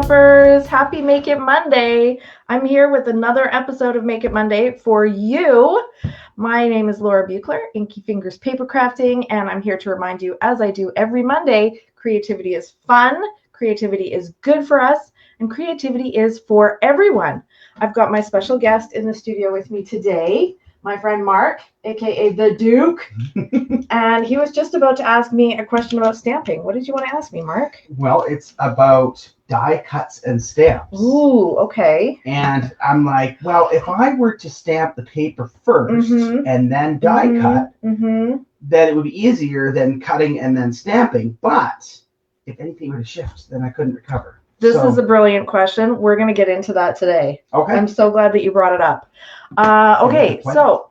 stampers. Happy Make It Monday. I'm here with another episode of Make It Monday for you. My name is Laura Buechler, Inky Fingers Papercrafting, and I'm here to remind you, as I do every Monday, creativity is fun, creativity is good for us, and creativity is for everyone. I've got my special guest in the studio with me today, my friend Mark, aka the Duke, and he was just about to ask me a question about stamping. What did you want to ask me, Mark? Well, it's about die cuts and stamps. Ooh, okay. And I'm like, well, if I were to stamp the paper first and then die cut, then it would be easier than cutting and then stamping. But if anything were to shift, then I couldn't recover. This is a brilliant question. We're going to get into that today. Okay. I'm so glad that you brought it up. Okay, so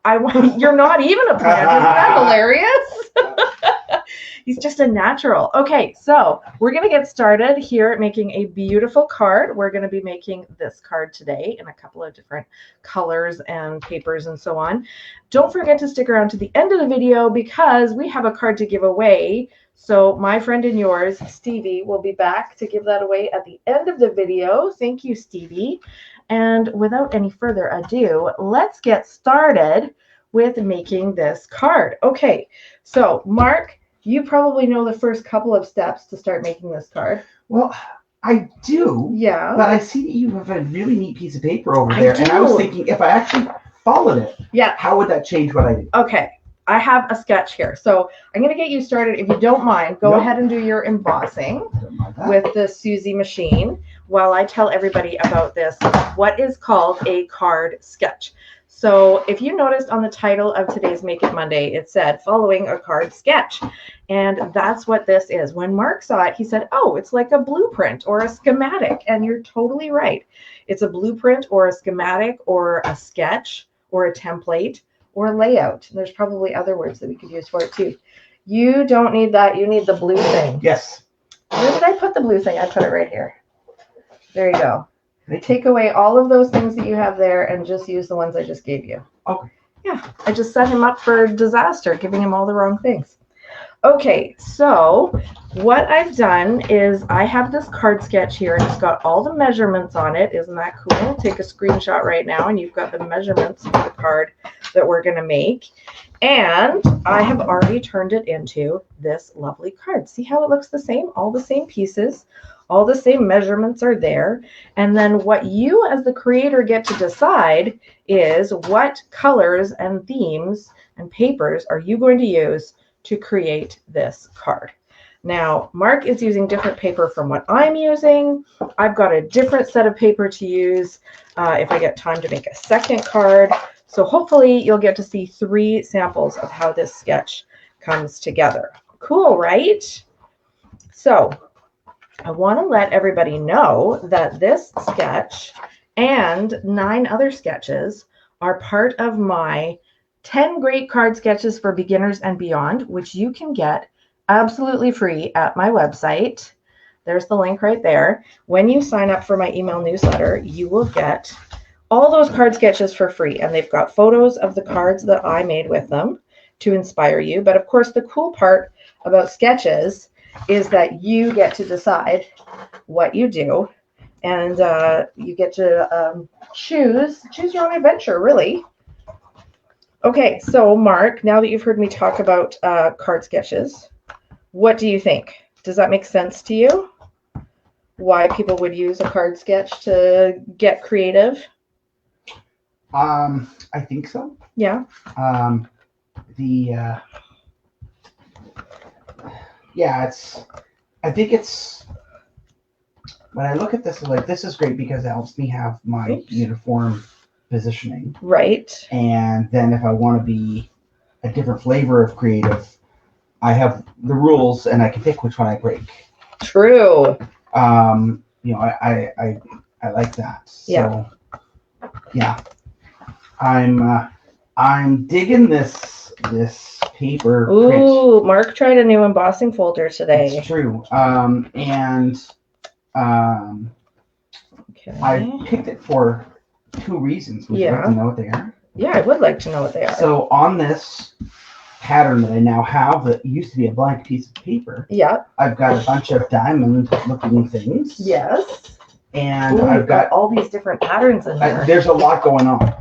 you're not even a plant. Isn't that hilarious? He's just a natural. Okay, so we're going to get started here at making a beautiful card. We're going to be making this card today in a couple of different colors and papers and so on. Don't forget to stick around to the end of the video because we have a card to give away. So my friend and yours, Stevie, will be back to give that away at the end of the video. Thank you, Stevie. And without any further ado, let's get started with making this card. Okay, so Mark, you probably know the first couple of steps to start making this card. Well, I do. Yeah. But I see that you have a really neat piece of paper over there. And I was thinking, if I actually followed it, how would that change what I do? Okay. I have a sketch here. So I'm going to get you started. If you don't mind, go ahead and do your embossing with the Susie machine while I tell everybody about this, what is called a card sketch. So if you noticed on the title of today's Make It Monday, it said following a card sketch. And that's what this is. When Mark saw it, he said, oh, it's like a blueprint or a schematic. And you're totally right. It's a blueprint or a schematic or a sketch or a template or layout. There's probably other words that we could use for it too. You don't need that. You need the blue thing. Yes. Where did I put the blue thing? I put it right here. There you go. Take away all of those things that you have there and just use the ones I just gave you. Okay. Yeah, I just set him up for disaster, giving him all the wrong things. Okay, so what I've done is I have this card sketch here and it's got all the measurements on it. Isn't that cool? Take a screenshot right now and you've got the measurements for the card that we're going to make. And I have already turned it into this lovely card. See how it looks the same? All the same pieces, all the same measurements are there. And then what you as the creator get to decide is what colors and themes and papers are you going to use to create this card. Now, Mark is using different paper from what I'm using. I've got a different set of paper to use if I get time to make a second card. So hopefully you'll get to see 3 samples of how this sketch comes together. Cool, right? So I want to let everybody know that this sketch and 9 other sketches are part of my 10 great card sketches for beginners and beyond, which you can get absolutely free at my website. There's the link right there. When you sign up for my email newsletter, you will get all those card sketches for free. And they've got photos of the cards that I made with them to inspire you. But of course, the cool part about sketches is that you get to decide what you do. And you get to choose your own adventure, really. Okay, so Mark, now that you've heard me talk about card sketches, what do you think? Does that make sense to you? Why people would use a card sketch to get creative? I think so. Yeah. I think it's when I look at this, like, this is great because it helps me have my uniform positioning. Right. And then if I want to be a different flavor of creative, I have the rules and I can pick which one I break. True. I like that. So yeah. I'm digging this paper. Ooh, print. Mark tried a new embossing folder today. It's true. I picked it for 2 reasons. Would you like to know what they are? Yeah, I would like to know what they are. So on this pattern that I now have that used to be a blank piece of paper, I've got a bunch of diamond looking things. Yes. And Ooh, I've got all these different patterns in there. there's a lot going on.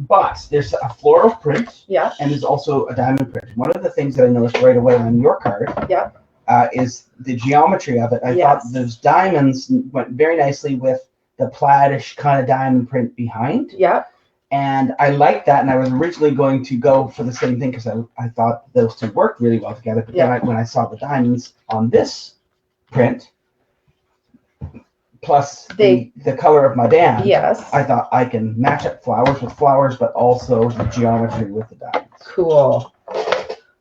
But there's a floral print. Yeah. And there's also a diamond print. One of the things that I noticed right away on your card. Yeah. Is the geometry of it. I Yes. thought those diamonds went very nicely with the plaid-ish kind of diamond print behind. Yeah. And I liked that, and I was originally going to go for the same thing because I thought those two worked really well together. But then when I saw the diamonds on this print, plus the color of my band, yes, I thought I can match up flowers with flowers, but also the geometry with the diamonds. Cool.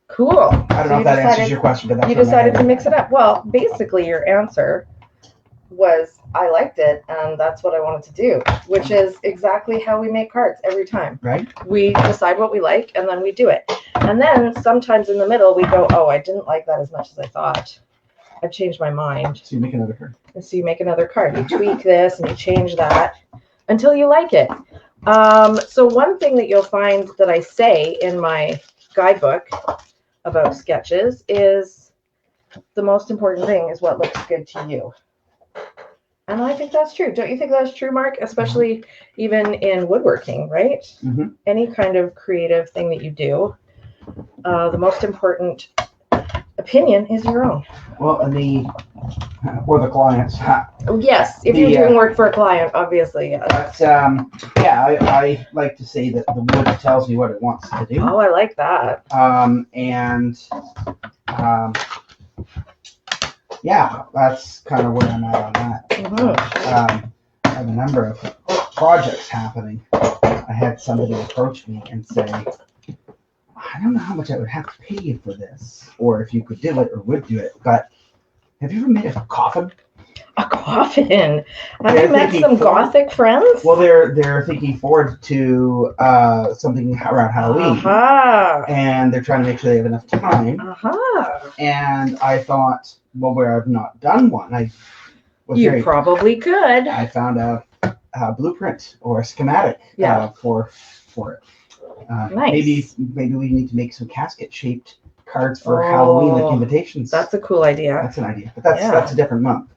Cool. I don't know if that answers your question, but that's you decided to mix it up. Well, basically, your answer was I liked it, and that's what I wanted to do, which is exactly how we make cards every time. Right. We decide what we like, and then we do it. And then sometimes in the middle, we go, oh, I didn't like that as much as I thought. I've changed my mind. So you make another card. And so you make another card. You tweak this and you change that until you like it. So one thing that you'll find that I say in my guidebook about sketches is the most important thing is what looks good to you. And I think that's true. Don't you think that's true, Mark? Especially even in woodworking, right? Mm-hmm. Any kind of creative thing that you do, the most important opinion is your own. Well, and or the clients. Yes, if you're doing work for a client, obviously, yes. But, I like to say that the wood tells me what it wants to do. Oh, I like that. That's kind of where I'm at on that. Mm-hmm. I have a number of projects happening. I had somebody approach me and say, I don't know how much I would have to pay you for this, or if you could do it or would do it, but have you ever made a coffin? A coffin? Have you met some Gothic friends? Well, they're thinking forward to something around Halloween, and they're trying to make sure they have enough time. And I thought, well, where I've not done one, probably could. I found a blueprint or a schematic for it. Nice. Maybe we need to make some casket-shaped cards for Halloween, like invitations. That's a cool idea. That's an idea, but that's a different month.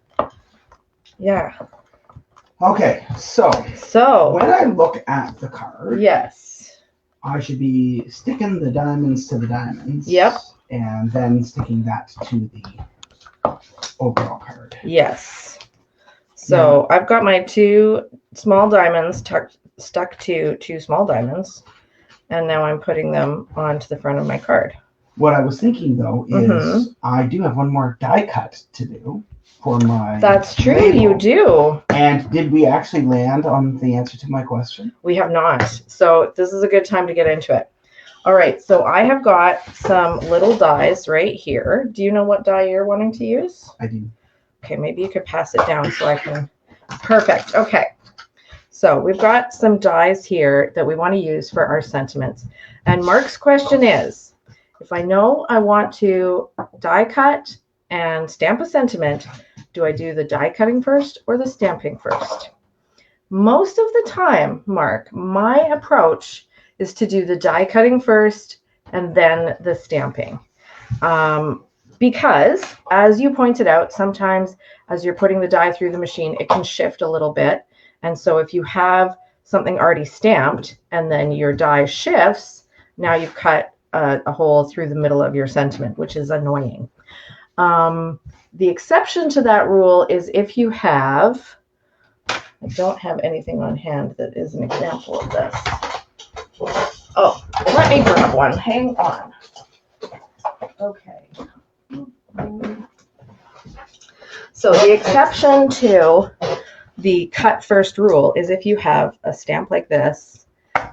Yeah. Okay, so when I look at the card, yes, I should be sticking the diamonds to the diamonds. Yep. And then sticking that to the overall card. Yes. So I've got my 2 small diamonds stuck to 2 small diamonds, and now I'm putting them onto the front of my card. What I was thinking, though, is I do have one more die cut to do for my That's true, label. You do. And did we actually land on the answer to my question? We have not. So this is a good time to get into it. All right, so I have got some little dies right here. Do you know what die you're wanting to use? I do. Okay, maybe you could pass it down so I can... Perfect, okay. So we've got some dies here that we want to use for our sentiments. And Mark's question is, if I know I want to die cut and stamp a sentiment, do I do the die cutting first or the stamping first? Most of the time, Mark, my approach is to do the die cutting first and then the stamping. Because, as you pointed out, sometimes as you're putting the die through the machine, it can shift a little bit. And so if you have something already stamped and then your die shifts, now you've cut a hole through the middle of your sentiment, which is annoying. The exception to that rule is if you have, I don't have anything on hand that is an example of this. Oh, let me grab one. Hang on. Okay. So the exception to the cut first rule is if you have a stamp like this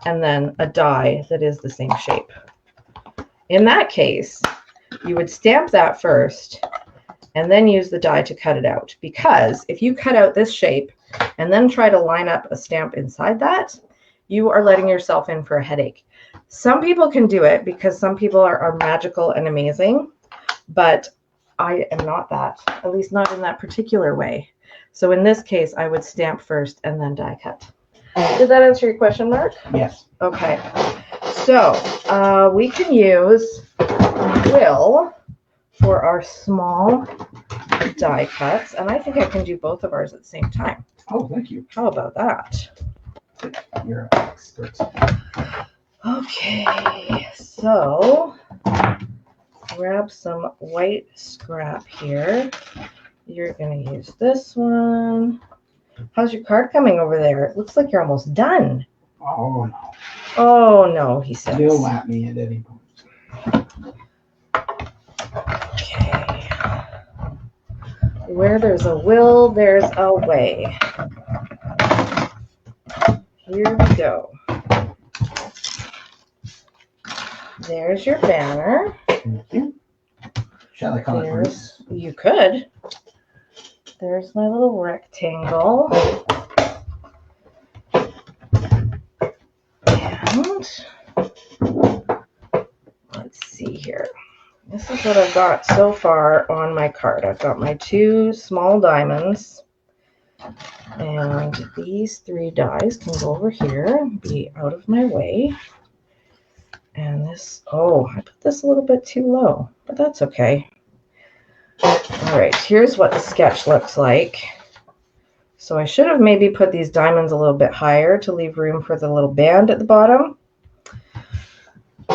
and then a die that is the same shape. In that case, you would stamp that first and then use the die to cut it out. Because if you cut out this shape and then try to line up a stamp inside that, you are letting yourself in for a headache. Some people can do it because some people are magical and amazing, but I am not that, at least not in that particular way. So in this case, I would stamp first and then die cut. Did that answer your question, Mark? Yes. Okay. So we can use Will for our small die cuts, and I think I can do both of ours at the same time. Oh, thank you. How about that? You're an expert. Okay, so grab some white scrap here. You're going to use this one. How's your card coming over there? It looks like you're almost done. Oh, no. Oh, no, he says. You'll lap me at any point. Okay. Where there's a will, there's a way. Here we go. There's your banner. Thank you. Shall I call it Bruce? You could. There's my little rectangle. And let's see here. This is what I've got so far on my card. I've got my 2 small diamonds. And these 3 dies can go over here, be out of my way. And this, oh, I put this a little bit too low, but that's okay. All right, here's what the sketch looks like. So I should have maybe put these diamonds a little bit higher to leave room for the little band at the bottom.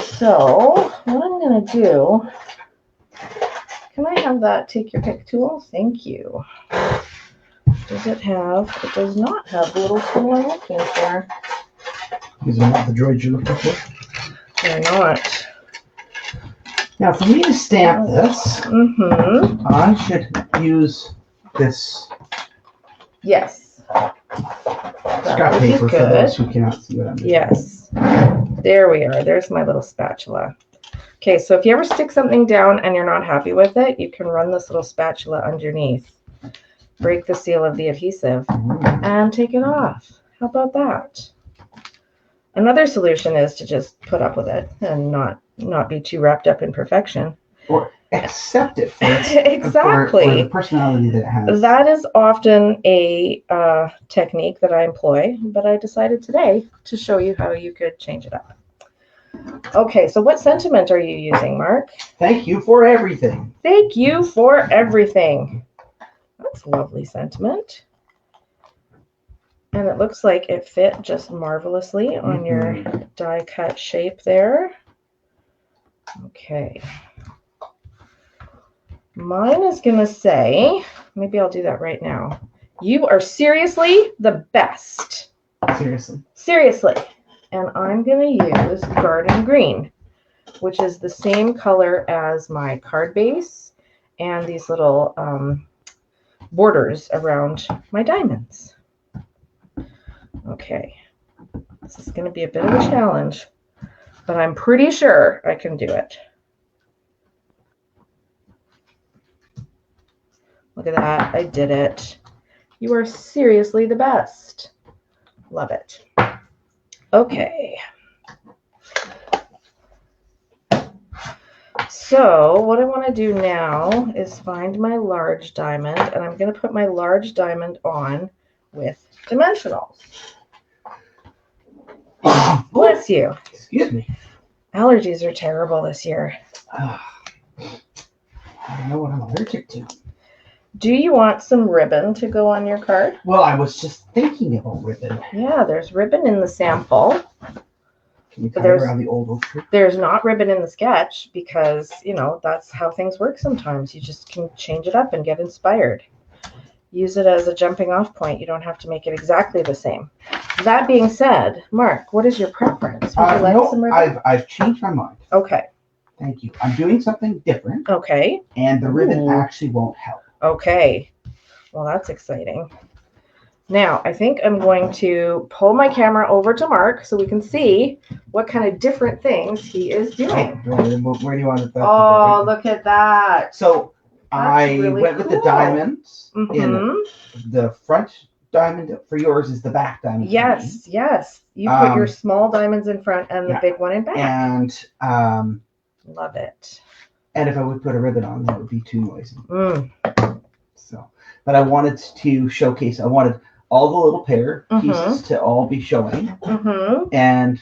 So what I'm going to do, can I have that take your pick tool? Thank you. Does it have, it does not have the little tool I'm looking for. These are not the droids you're looking for? They're not. Now, for me to stamp this, I should use this. Yes. Scrap paper for those who cannot see what I'm doing. Yes. There we are. There's my little spatula. Okay, so if you ever stick something down and you're not happy with it, you can run this little spatula underneath, break the seal of the adhesive, and take it off. How about that? Another solution is to just put up with it and not be too wrapped up in perfection. Or accept it for its, exactly. for the personality that it has. That is often a technique that I employ, but I decided today to show you how you could change it up. Okay, so what sentiment are you using, Mark? Thank you for everything. Thank you for everything. That's a lovely sentiment. And it looks like it fit just marvelously on your die cut shape there. Okay. Mine is going to say, maybe I'll do that right now. You are seriously the best. Seriously. Seriously. And I'm going to use Garden Green, which is the same color as my card base and these little borders around my diamonds. Okay, this is going to be a bit of a challenge, but I'm pretty sure I can do it. Look at that, I did it. You are seriously the best. Love it. Okay. So what I want to do now is find my large diamond, and I'm going to put my large diamond on with dimensionals. Bless you. Excuse me. Allergies are terrible this year. I don't know what I'm allergic to. Do you want some ribbon to go on your card? Well, I was just thinking about ribbon. Yeah, there's ribbon in the sample. Can you cut it around the old oak tree? There's not ribbon in the sketch because, you know, that's how things work sometimes. You just can change it up and get inspired. Use it as a jumping off point. You don't have to make it exactly the same. That being said, Mark, what is your preference? Would you like some ribbon? I've changed my mind. Okay. Thank you. I'm doing something different. Okay. And the ribbon actually won't help. Okay. Well, that's exciting. Now, I think I'm going to pull my camera over to Mark so we can see what kind of different things he is doing. Where do you want it? Oh, look at that. So That's I really went with the cool. diamonds. In the front diamond for yours is the back diamond. Yes, yes. You put your small diamonds in front and the big one in back. And love it. And if I would put a ribbon on, that would be too noisy. So, but I wanted to showcase. I wanted all the little pear pieces to all be showing. And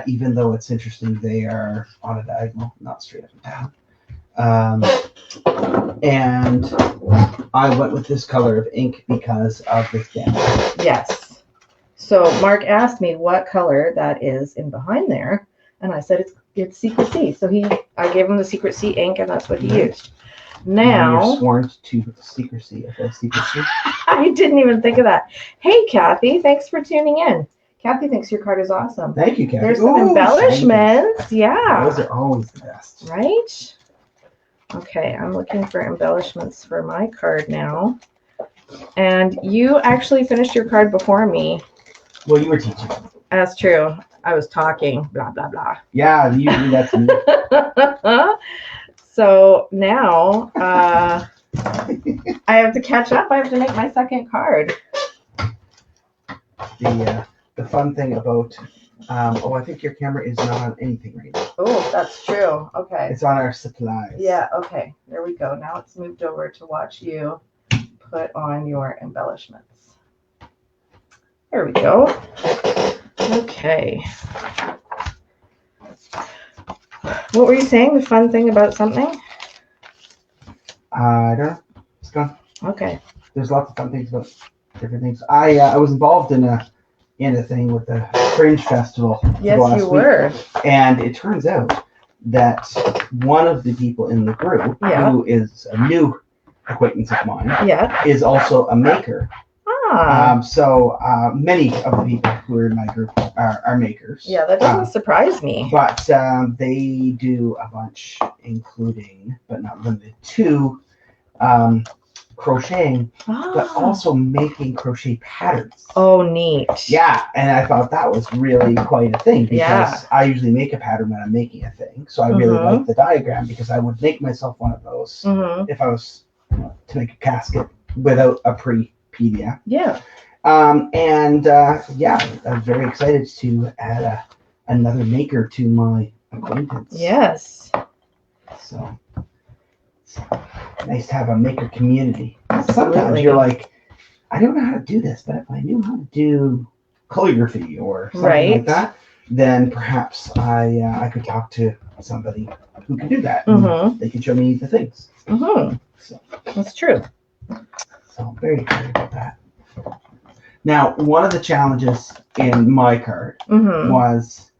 even though it's interesting, they are on a diagonal, not straight up and down. And I went with this color of ink because of this band. Yes. So Mark asked me what color that is in behind there, and I said it's Secrecy. So I gave him the Secrecy ink, and that's what he used. Now you're sworn to secrecy. I didn't even think of that. Hey, Kathy, thanks for tuning in. Kathy thinks your card is awesome. Thank you, Kathy. There's some embellishments. Yeah. Those are always the best. Right? Okay, I'm looking for embellishments for my card now. And you actually finished your card before me. Well, you were teaching. That's true. I was talking, blah, blah, blah. Yeah, usually that's me. So now I have to catch up. I have to make my second card. The fun thing about, I think your camera is not on anything right now. Oh, that's true. Okay. It's on our supplies. Yeah, okay. There we go. Now it's moved over to watch you put on your embellishments. There we go. Okay. What were you saying? The fun thing about something? I don't know. It's gone. Okay. There's lots of fun things about different things. I was involved in a thing with the Fringe Festival. Yes, you were. And it turns out that one of the people in the group, who is a new acquaintance of mine, is also a maker. So many of the people who are in my group are makers. Yeah, that doesn't surprise me. But they do a bunch, including, but not limited to, crocheting, but also making crochet patterns. Oh, neat. Yeah, and I thought that was really quite a thing because I usually make a pattern when I'm making a thing. So I really like the diagram because I would make myself one of those if I was to make a casket without a PDF. Yeah. I'm very excited to add another maker to my acquaintance. Yes. So it's nice to have a maker community. Absolutely. Sometimes you're like, I don't know how to do this, but if I knew how to do calligraphy or something like that, then perhaps I could talk to somebody who can do that. And they can show me the things. So, that's true. So I'm very excited about that. Now, one of the challenges in my card was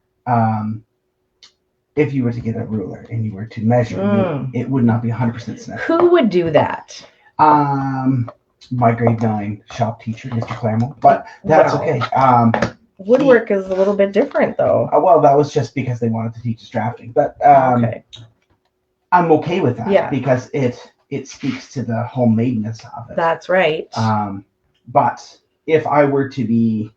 if you were to get a ruler and you were to measure, it would not be 100% snap. Who would do that? My grade 9 shop teacher, Mr. Claremont, but that's okay. Woodwork is a little bit different, though. Well, that was just because they wanted to teach us drafting, but I'm okay with that because it speaks to the homemadeness of it. That's right. But if I were to be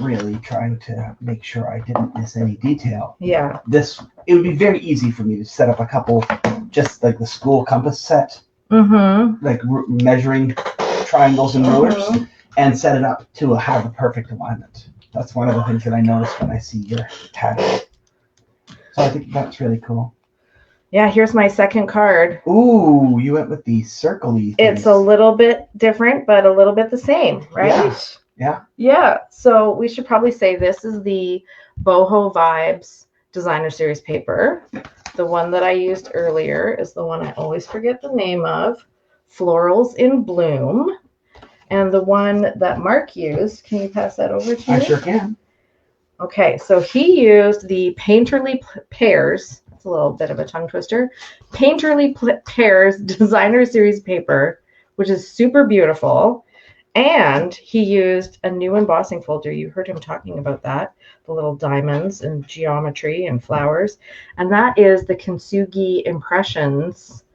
really trying to make sure I didn't miss any detail, it would be very easy for me to set up a couple, just like the school compass set, like measuring triangles and rulers, and set it up to have a perfect alignment. That's one of the things that I notice when I see your pattern. So I think that's really cool. Yeah, here's my second card. Ooh, you went with the circle-y things. It's a little bit different, but a little bit the same, right? Yeah. Yeah. So we should probably say this is the Boho Vibes Designer Series paper. The one that I used earlier is the one I always forget the name of, Florals in Bloom. And the one that Mark used, can you pass that over to me? I sure can. Okay, so he used the Painterly Pairs. It's a little bit of a tongue twister. Painterly Pairs Designer Series paper, which is super beautiful. And he used a new embossing folder. You heard him talking about that, the little diamonds and geometry and flowers. And that is the Kintsugi Impressions.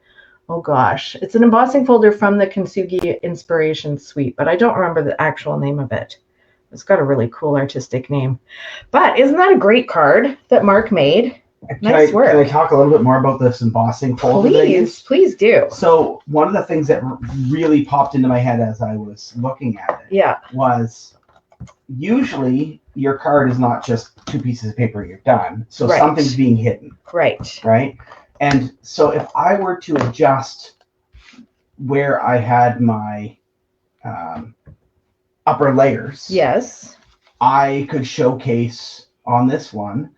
Oh gosh, it's an embossing folder from the Kintsugi Inspiration Suite, but I don't remember the actual name of it. It's got a really cool artistic name. But isn't that a great card that Mark made? Nice work. Can I talk a little bit more about this embossing folder? Please do. So one of the things that really popped into my head as I was looking at it was usually your card is not just two pieces of paper, you're done. So something's being hidden. Right. And so if I were to adjust where I had my upper layers, I could showcase on this one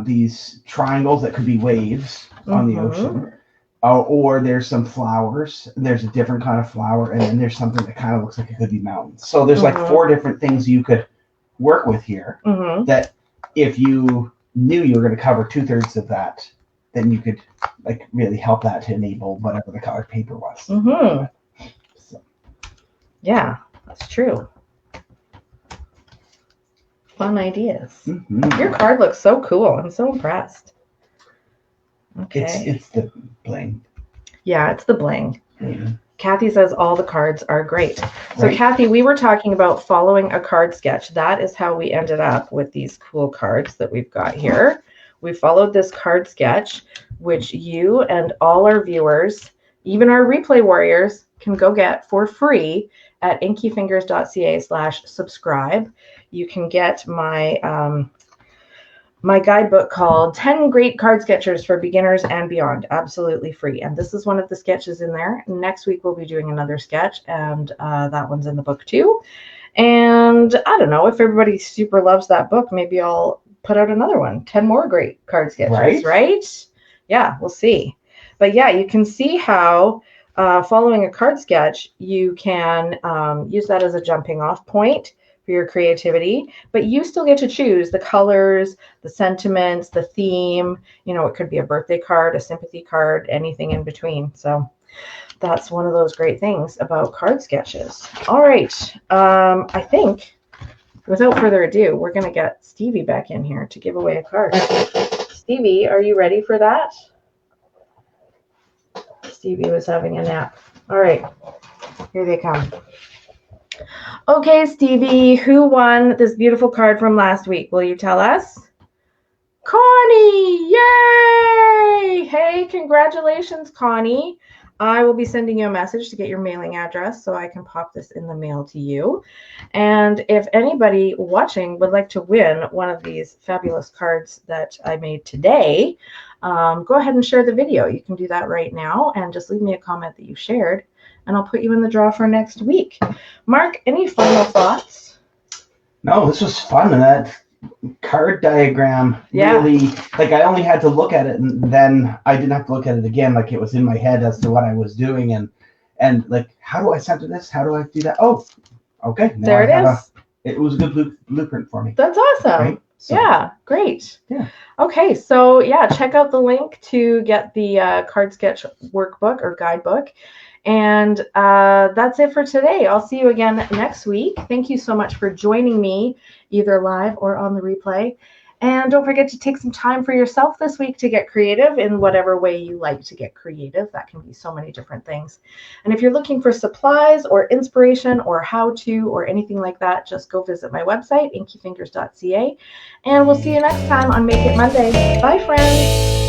these triangles that could be waves on the ocean. or there's some flowers. There's a different kind of flower, and then there's something that kind of looks like it could be mountains. So there's like 4 different things you could work with here. That if you knew you were going to cover 2/3 of that, then you could like really help that to enable whatever the colored paper was. So. Yeah, that's true. Fun ideas. Your card looks so cool. I'm so impressed. Okay. It's the bling. Yeah, it's the bling. Kathy says all the cards are great. So right. Kathy, we were talking about following a card sketch. That is how we ended up with these cool cards that we've got here. We followed this card sketch, which you and all our viewers, even our replay warriors, can go get for free at inkyfingers.ca/subscribe. You can get my my guidebook called 10 Great Card Sketchers for Beginners and Beyond, absolutely free. And this is one of the sketches in there. Next week, we'll be doing another sketch, and that one's in the book too. And I don't know, if everybody super loves that book, maybe I'll put out another one. 10 more great card sketches, right? Yeah, we'll see. But yeah, you can see how following a card sketch, you can use that as a jumping off point for your creativity, but you still get to choose the colors, the sentiments, the theme. You know, it could be a birthday card, a sympathy card, anything in between. So that's one of those great things about card sketches. All right. I think without further ado, we're going to get Stevie back in here to give away a card. Stevie, are you ready for that? Stevie was having a nap. All right. Here they come. Okay, Stevie, who won this beautiful card from last week? Will you tell us? Connie! Yay! Hey, congratulations, Connie. I will be sending you a message to get your mailing address so I can pop this in the mail to you. And if anybody watching would like to win one of these fabulous cards that I made today, go ahead and share the video. You can do that right now and just leave me a comment that you shared, and I'll put you in the draw for next week. Mark, any final thoughts? No, this was fun. And that card diagram really, like, I only had to look at it, and then I didn't have to look at it again. Like, it was in my head as to what I was doing, and like, how do I center this? How do I do that? Oh, okay. Now there it is. It was a good blueprint for me. That's awesome. Right? So, yeah, great. Yeah. Okay, so yeah, check out the link to get the card sketch workbook or guidebook. And that's it for today. I'll see you again next week. Thank you so much for joining me, either live or on the replay. And don't forget to take some time for yourself this week to get creative in whatever way you like to get creative. That can be so many different things. And if you're looking for supplies or inspiration or how-to or anything like that, just go visit my website, inkyfingers.ca. And we'll see you next time on Make It Monday. Bye, friends.